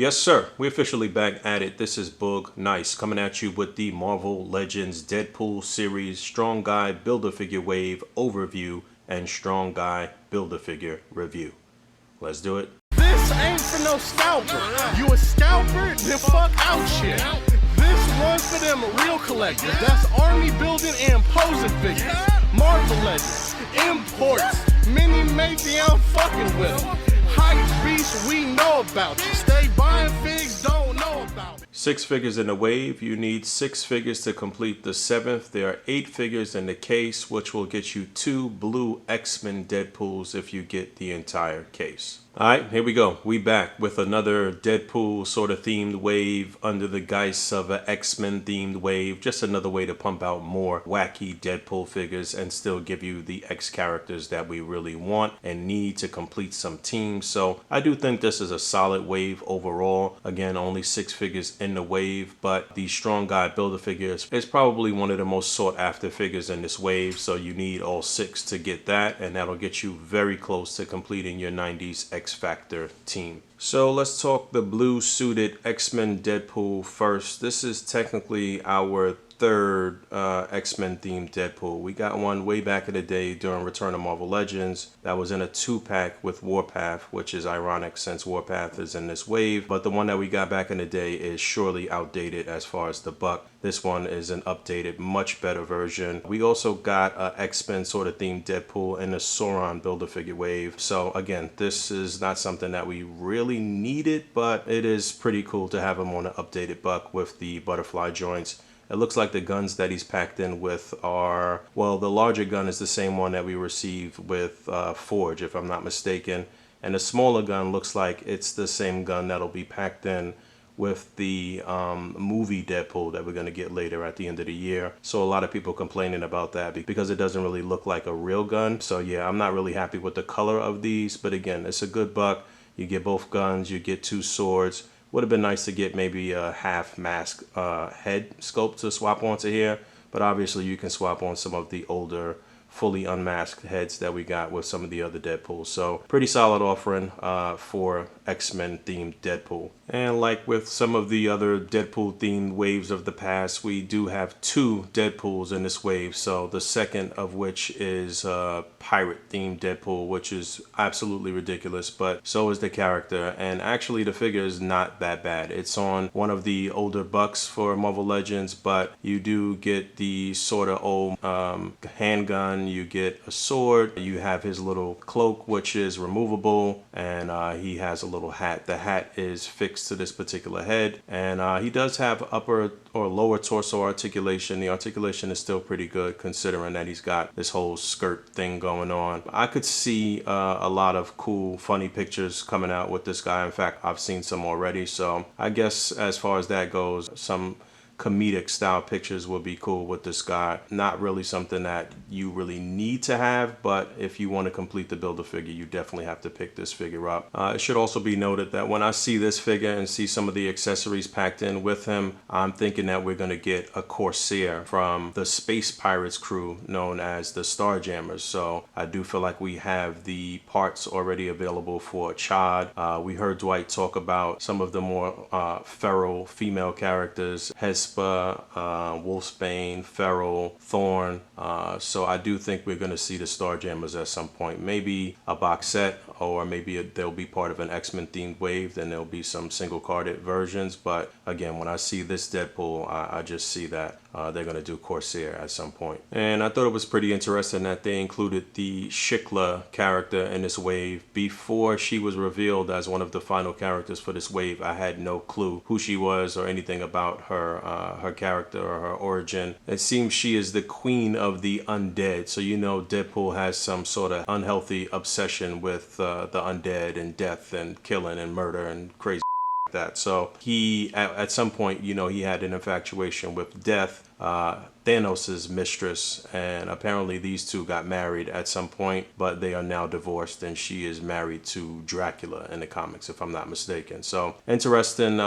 Yes, sir. We're officially back at it. This is Boog Nice coming at you with the Marvel Legends Deadpool series Strong Guy Build-A-Figure Wave Overview and Strong Guy Build-A-Figure Review. Let's do it. This ain't for no scalper. You a scalper? Then fuck out shit. This one's for them real collectors. That's army building and posing figures. Marvel Legends, imports, mini matey, I'm fucking with them. Hype beast, we know about you. Stay buying figs, don't know about it. 6 figures in the wave. You need 6 figures to complete the 7th. There are 8 figures in the case, which will get you 2 blue X-Men Deadpools if you get the entire case. Alright, here we go. We back with another Deadpool sort of themed wave under the guise of an X-Men themed wave. Just another way to pump out more wacky Deadpool figures and still give you the X characters that we really want and need to complete some teams. So I do think this is a solid wave overall. Again, only 6 figures in the wave, but the Strong Guy Build-A-Figure is probably one of the most sought after figures in this wave. So you need all 6 to get that, and that'll get you very close to completing your 90s X Factor team. So let's talk the blue suited X-Men Deadpool first. This is technically our third X-Men themed Deadpool. We got one way back in the day during Return of Marvel Legends that was in a 2-pack with Warpath, which is ironic since Warpath is in this wave, but the one that we got back in the day is surely outdated as far as the buck. This one is an updated, much better version. We also got a X-Men sort of themed Deadpool in the Sauron Build-A-Figure wave. So again, this is not something that we really needed, but it is pretty cool to have him on an updated buck with the butterfly joints. It looks like the guns that he's packed in with are, well, the larger gun is the same one that we received with Forge, if I'm not mistaken. And the smaller gun looks like it's the same gun that'll be packed in with the movie Deadpool that we're going to get later at the end of the year. So a lot of people complaining about that because it doesn't really look like a real gun. So yeah, I'm not really happy with the color of these, but again, it's a good buck. You get both guns, you get 2 swords. Would have been nice to get maybe a half mask head sculpt to swap onto here, but obviously you can swap on some of the older fully unmasked heads that we got with some of the other Deadpools. So pretty solid offering for X-Men themed Deadpool. And like with some of the other Deadpool themed waves of the past, we do have 2 Deadpools in this wave. So the second of which is pirate themed Deadpool, which is absolutely ridiculous, but so is the character. And actually the figure is not that bad. It's on one of the older bucks for Marvel Legends, but you do get the sort of old handgun, you get a sword, you have his little cloak, which is removable, and he has a little hat. The hat is fixed to this particular head, and he does have upper or lower torso articulation. The articulation is still pretty good considering that he's got this whole skirt thing going on. I could see a lot of cool funny pictures coming out with this guy. In fact, I've seen some already, so I guess as far as that goes, some comedic style pictures would be cool with this guy. Not really something that you really need to have, but if you want to complete the Build-A-Figure, you definitely have to pick this figure up. It should also be noted that when I see this figure and see some of the accessories packed in with him, I'm thinking that we're going to get a Corsair from the Space Pirates crew known as the Starjammers. So I do feel like we have the parts already available for Chad. We heard Dwight talk about some of the more feral female characters, Hasbro, Wolfsbane, Feral, Thorn. So I do think we're going to see the Starjammers at some point. Maybe a box set, or maybe they'll be part of an X-Men themed wave. Then there'll be some single carded versions. But again, when I see this Deadpool, I just see that they're going to do Corsair at some point. And I thought it was pretty interesting that they included the Shikla character in this wave. Before she was revealed as one of the final characters for this wave, I had no clue who she was or anything about her character or her origin. It seems she is the queen of the undead. So you know Deadpool has some sort of unhealthy obsession with the undead and death and killing and murder and crazy that. So he at some point, you know, he had an infatuation with Death, Thanos's mistress, and apparently these two got married at some point, but they are now divorced, and she is married to Dracula in the comics, if I'm not mistaken. So interesting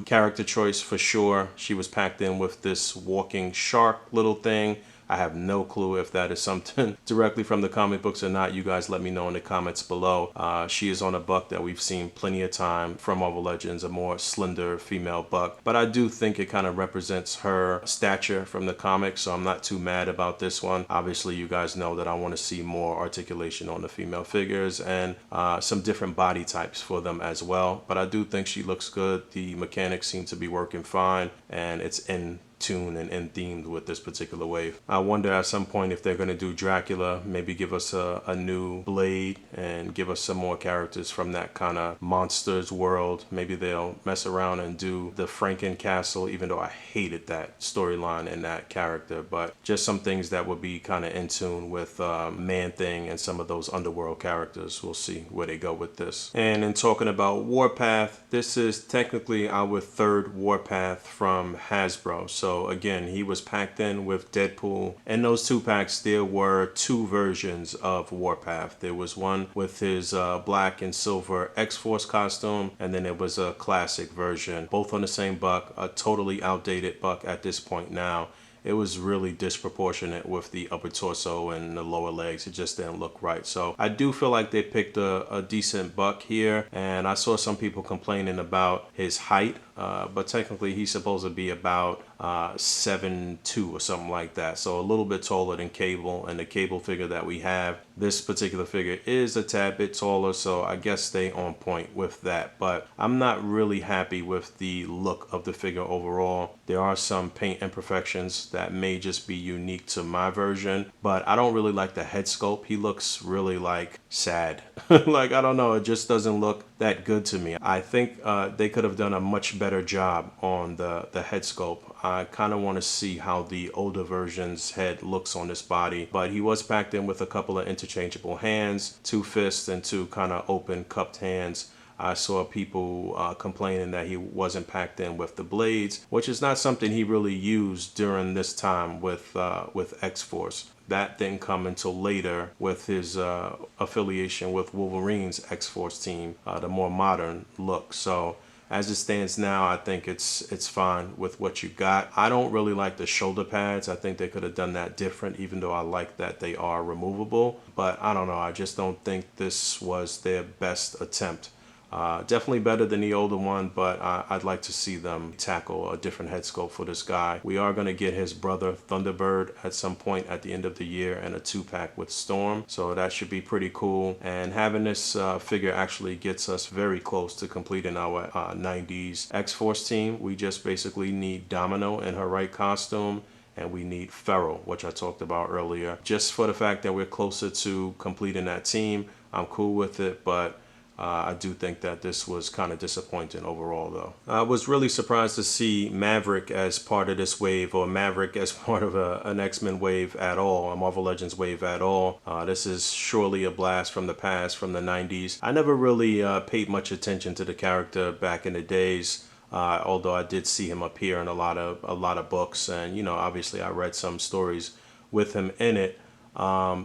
character choice for sure. She was packed in with this walking shark little thing. I have no clue if that is something directly from the comic books or not. You guys let me know in the comments below. She is on a buck that we've seen plenty of time from Marvel Legends, a more slender female buck. But I do think it kind of represents her stature from the comics, so I'm not too mad about this one. Obviously, you guys know that I want to see more articulation on the female figures and some different body types for them as well. But I do think she looks good. The mechanics seem to be working fine, and it's in tune and in themed with this particular wave. I wonder at some point if they're going to do Dracula, maybe give us a new Blade and give us some more characters from that kind of monsters world. Maybe they'll mess around and do the Franken Castle, even though I hated that storyline and that character, but just some things that would be kind of in tune with Man-Thing and some of those underworld characters. We'll see where they go with this. And in talking about Warpath, this is technically our third Warpath from Hasbro. So again, he was packed in with Deadpool. In those 2 packs, there were 2 versions of Warpath. There was one with his black and silver X-Force costume, and then there was a classic version, both on the same buck, a totally outdated buck at this point now. It was really disproportionate with the upper torso and the lower legs. It just didn't look right. So I do feel like they picked a decent buck here. And I saw some people complaining about his height, but technically he's supposed to be about 7'2" or something like that. So a little bit taller than Cable, and the Cable figure that we have, this particular figure is a tad bit taller, so I guess they on point with that. But I'm not really happy with the look of the figure overall. There are some paint imperfections that may just be unique to my version, but I don't really like the head sculpt. He looks really like sad. Like, I don't know, it just doesn't look that good to me. I think they could have done a much better job on the head sculpt. I kind of want to see how the older version's head looks on this body, but he was packed in with a couple of interchangeable hands, 2 fists and 2 kind of open cupped hands. I saw people complaining that he wasn't packed in with the blades, which is not something he really used during this time with X-Force. That didn't come until later with his affiliation with Wolverine's X-Force team, the more modern look. So as it stands now, I think it's fine with what you got. I don't really like the shoulder pads. I think they could have done that different, even though I like that they are removable. But I don't know, I just don't think this was their best attempt. Definitely better than the older one, but I'd like to see them tackle a different head sculpt for this guy. We are going to get his brother Thunderbird at some point at the end of the year, and a 2-pack with Storm, so that should be pretty cool. And having this figure actually gets us very close to completing our 90s X-Force team. We just basically need Domino in her right costume, and we need Feral, which I talked about earlier. Just for the fact that we're closer to completing that team, I'm cool with it, but I do think that this was kind of disappointing overall, though. I was really surprised to see Maverick as part of this wave, or Maverick as part of an X-Men wave at all, a Marvel Legends wave at all. This is surely a blast from the past, from the 90s. I never really paid much attention to the character back in the days, although I did see him appear in a lot of books, and you know, obviously I read some stories with him in it.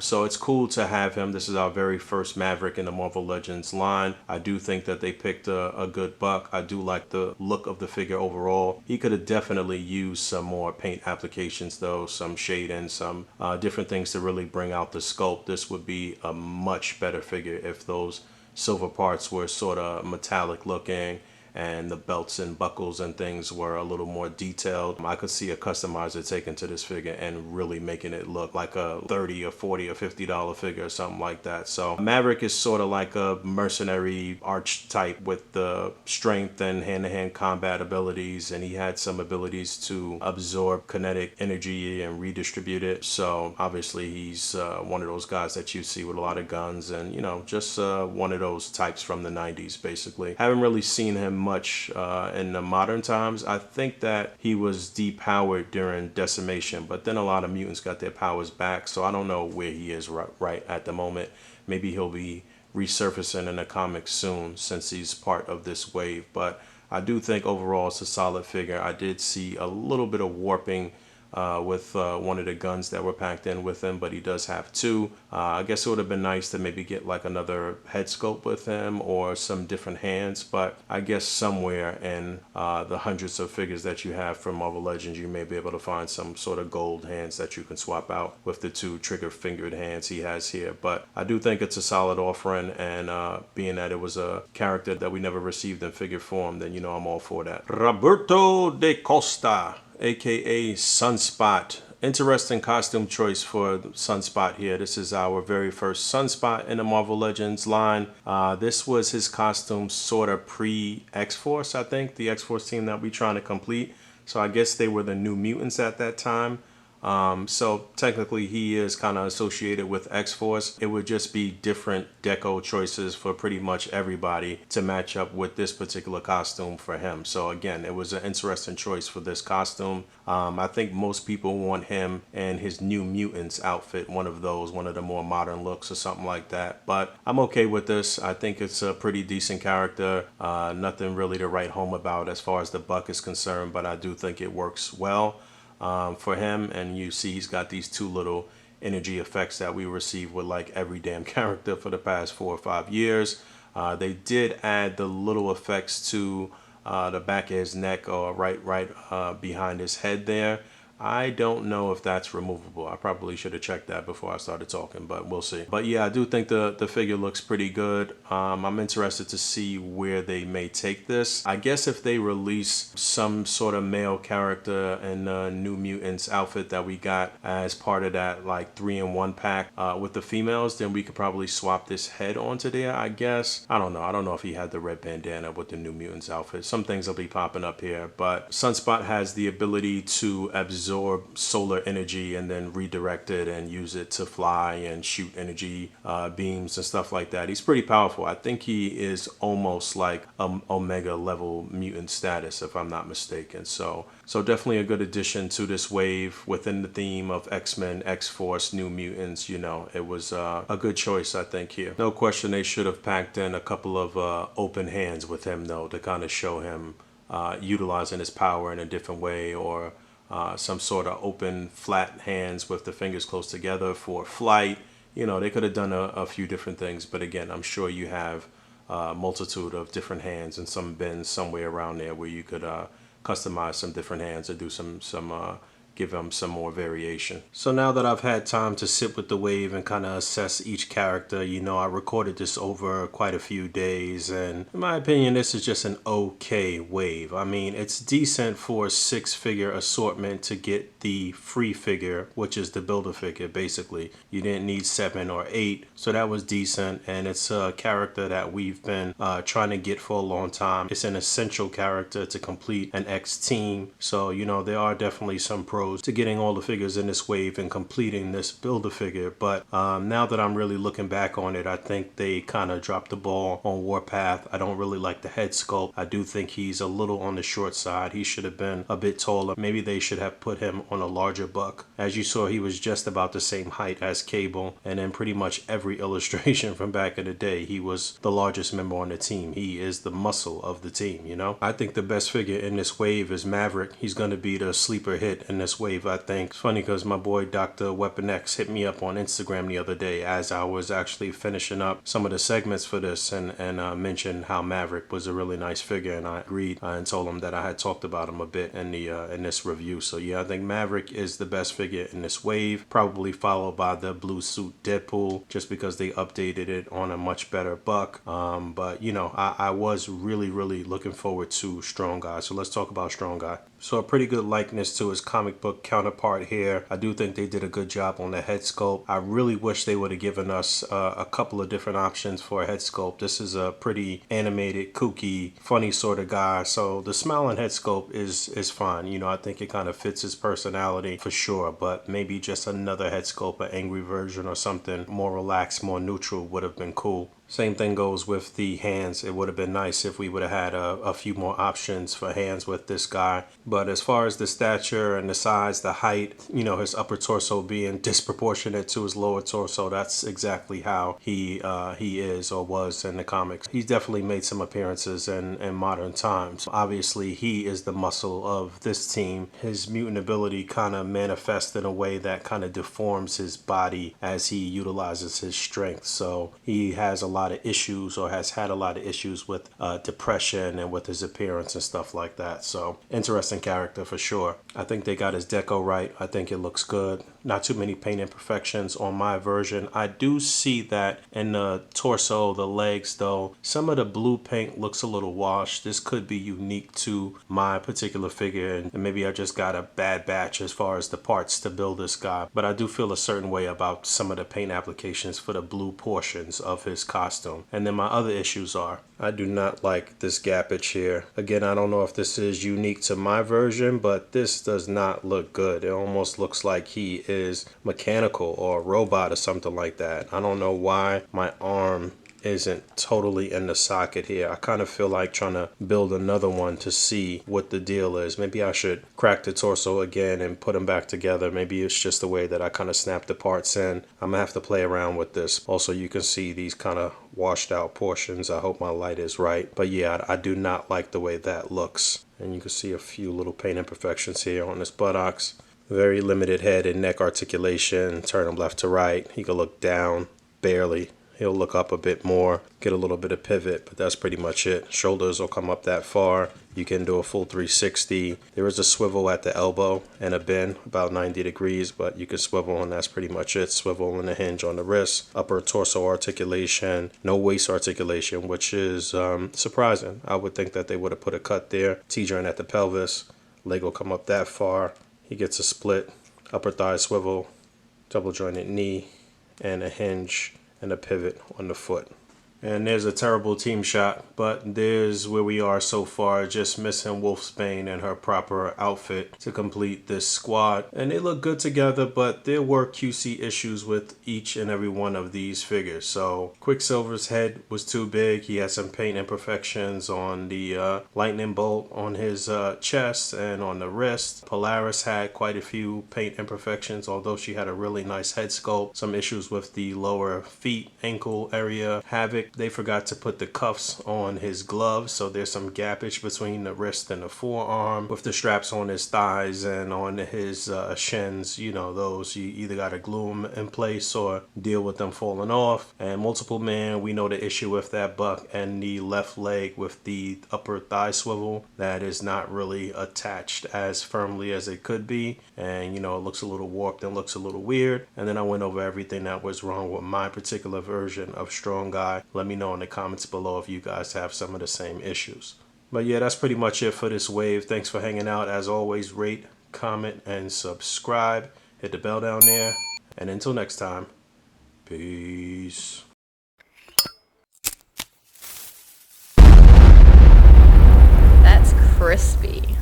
So it's cool to have him. This is our very first Maverick in the Marvel Legends line. I do think that they picked a good buck. I do like the look of the figure overall. He could have definitely used some more paint applications though, some shading, some different things to really bring out the sculpt. This would be a much better figure if those silver parts were sort of metallic looking and the belts and buckles and things were a little more detailed. I could see a customizer taking to this figure and really making it look like a $30 or $40 or $50 figure or something like that. So Maverick is sort of like a mercenary archetype with the strength and hand-to-hand combat abilities, and he had some abilities to absorb kinetic energy and redistribute it. So obviously he's one of those guys that you see with a lot of guns, and you know, just one of those types from the 90s basically. Haven't really seen him much in the modern times. I think that he was depowered during Decimation, but then a lot of mutants got their powers back, so I don't know where he is right at the moment. Maybe he'll be resurfacing in the comics soon since he's part of this wave, but I do think overall it's a solid figure. I did see a little bit of warping with one of the guns that were packed in with him, but he does have two. I guess it would have been nice to maybe get like another head sculpt with him or some different hands, but I guess somewhere in the hundreds of figures that you have from Marvel Legends, you may be able to find some sort of gold hands that you can swap out with the two trigger fingered hands he has here. But I do think it's a solid offering, and being that it was a character that we never received in figure form, then you know I'm all for that. Roberto de Costa, aka Sunspot. Interesting costume choice for Sunspot here. This is our very first Sunspot in the Marvel Legends line. This was his costume sort of pre-X-Force, I think. The X-Force team that we're trying to complete. So I guess they were the New Mutants at that time. So technically he is kind of associated with X-Force. It would just be different deco choices for pretty much everybody to match up with this particular costume for him. So again, it was an interesting choice for this costume. I think most people want him in his New Mutants outfit, one of the more modern looks or something like that. But I'm okay with this. I think it's a pretty decent character. Nothing really to write home about as far as the buck is concerned, but I do think it works well for him. And you see he's got these two little energy effects that we receive with like every damn character for the past 4 or 5 years. They did add the little effects to the back of his neck or right behind his head there. I don't know if that's removable. I probably should have checked that before I started talking, but we'll see. But yeah, I do think the figure looks pretty good. I'm interested to see where they may take this. I guess if they release some sort of male character in the New Mutants outfit that we got as part of that like 3-in-1 pack with the females, then we could probably swap this head onto there, I guess. I don't know. I don't know if he had the red bandana with the New Mutants outfit. Some things will be popping up here, but Sunspot has the ability to absorb solar energy and then redirect it and use it to fly and shoot energy beams and stuff like that. He's pretty powerful. I think he is almost like Omega level mutant status, if I'm not mistaken. So definitely a good addition to this wave within the theme of X-Men, X-Force, New Mutants. You know, it was a good choice, I think, here. No question they should have packed in a couple of open hands with him, though, to kind of show him utilizing his power in a different way, or some sort of open flat hands with the fingers close together for flight. You know, they could have done a few different things, but again, I'm sure you have a multitude of different hands and some bins somewhere around there where you could customize some different hands or do some give them some more variation. So now that I've had time to sit with the wave and kind of assess each character, you know, I recorded this over quite a few days, and in my opinion, this is just an okay wave. I mean, it's decent for a 6-figure assortment to get the free figure, which is the builder figure, basically. You didn't need 7 or 8, so that was decent, and it's a character that we've been trying to get for a long time. It's an essential character to complete an X team, so, you know, there are definitely some pros to getting all the figures in this wave and completing this builder figure. But now that I'm really looking back on it, I think they kind of dropped the ball on Warpath. I don't really like the head sculpt. I do think he's a little on the short side. He should have been a bit taller. Maybe they should have put him on a larger buck. As you saw, he was just about the same height as Cable, and in pretty much every illustration from back in the day, he was the largest member on the team. He is the muscle of the team, you know? I think the best figure in this wave is Maverick. He's going to be the sleeper hit in this wave, I think. It's funny because my boy Dr. Weapon X hit me up on Instagram the other day as I was actually finishing up some of the segments for this, and mentioned how Maverick was a really nice figure, and I agreed and told him that I had talked about him a bit in the in this review. So yeah, I think Maverick is the best figure in this wave, probably followed by the blue suit Deadpool, just because they updated it on a much better buck. But you know, I was really looking forward to Strong Guy. So let's talk about Strong Guy. So a pretty good likeness to his comic book counterpart here. I do think they did a good job on the head sculpt. I really wish they would have given us a couple of different options for a head sculpt. This is a pretty animated, kooky, funny sort of guy. So the smiling head sculpt is fine. You know, I think it kind of fits his personality for sure, but maybe just another head sculpt, an angry version or something more relaxed, more neutral would have been cool. Same thing goes with the hands. It would have been nice if we would have had a few more options for hands with this guy. But as far as the stature and the size, the height, you know, his upper torso being disproportionate to his lower torso, that's exactly how he is or was in the comics. He's definitely made some appearances in modern times. Obviously, he is the muscle of this team. His mutant ability kind of manifests in a way that kind of deforms his body as he utilizes his strength. So he has a lot of issues, or has had a lot of issues with depression and with his appearance and stuff like that. So interesting character for sure. I think they got his deco right. I think it looks good. Not too many paint imperfections on my version. I do see that in the torso, the legs though, some of the blue paint looks a little washed. This could be unique to my particular figure, and maybe I just got a bad batch as far as the parts to build this guy. But I do feel a certain way about some of the paint applications for the blue portions of his costume. And then my other issues are, I do not like this gappage here. Again, I don't know if this is unique to my version, but this does not look good. It almost looks like he is mechanical or a robot or something like that. I don't know why my arm isn't totally in the socket here. I kind of feel like trying to build another one to see what the deal is. Maybe I should crack the torso again and put them back together. Maybe it's just the way that I kind of snap the parts in. I'm gonna have to play around with this. Also, you can see these kind of washed out portions. I hope my light is right. But yeah, I do not like the way that looks. And you can see a few little paint imperfections here on his buttocks. Very limited head and neck articulation. Turn him left to right. He can look down, barely. He'll look up a bit more, get a little bit of pivot, but that's pretty much it. Shoulders will come up that far. You can do a full 360. There is a swivel at the elbow and a bend, about 90 degrees, but you can swivel and that's pretty much it. Swivel and a hinge on the wrist. Upper torso articulation, no waist articulation, which is surprising. I would think that they would have put a cut there. T-joint at the pelvis. Leg will come up that far. He gets a split. Upper thigh swivel, double jointed knee, and a hinge and a pivot on the foot. And there's a terrible team shot, but there's where we are so far, just missing Wolfsbane and her proper outfit to complete this squad. And they look good together, but there were QC issues with each and every one of these figures. So Quicksilver's head was too big. He had some paint imperfections on the lightning bolt on his chest and on the wrist. Polaris had quite a few paint imperfections, although she had a really nice head sculpt. Some issues with the lower feet, ankle area. Havoc, they forgot to put the cuffs on his gloves, so there's some gappage between the wrist and the forearm. With the straps on his thighs and on his shins, you know, those you either got to glue them in place or deal with them falling off. And Multiple Man, we know the issue with that buck and the left leg with the upper thigh swivel that is not really attached as firmly as it could be, and you know, it looks a little warped and looks a little weird. And then I went over everything that was wrong with my particular version of Strong Guy. Let me know in the comments below if you guys have some of the same issues. But yeah, that's pretty much it for this wave. Thanks for hanging out. As always, rate, comment, and subscribe. Hit the bell down there. And until next time, peace. That's crispy.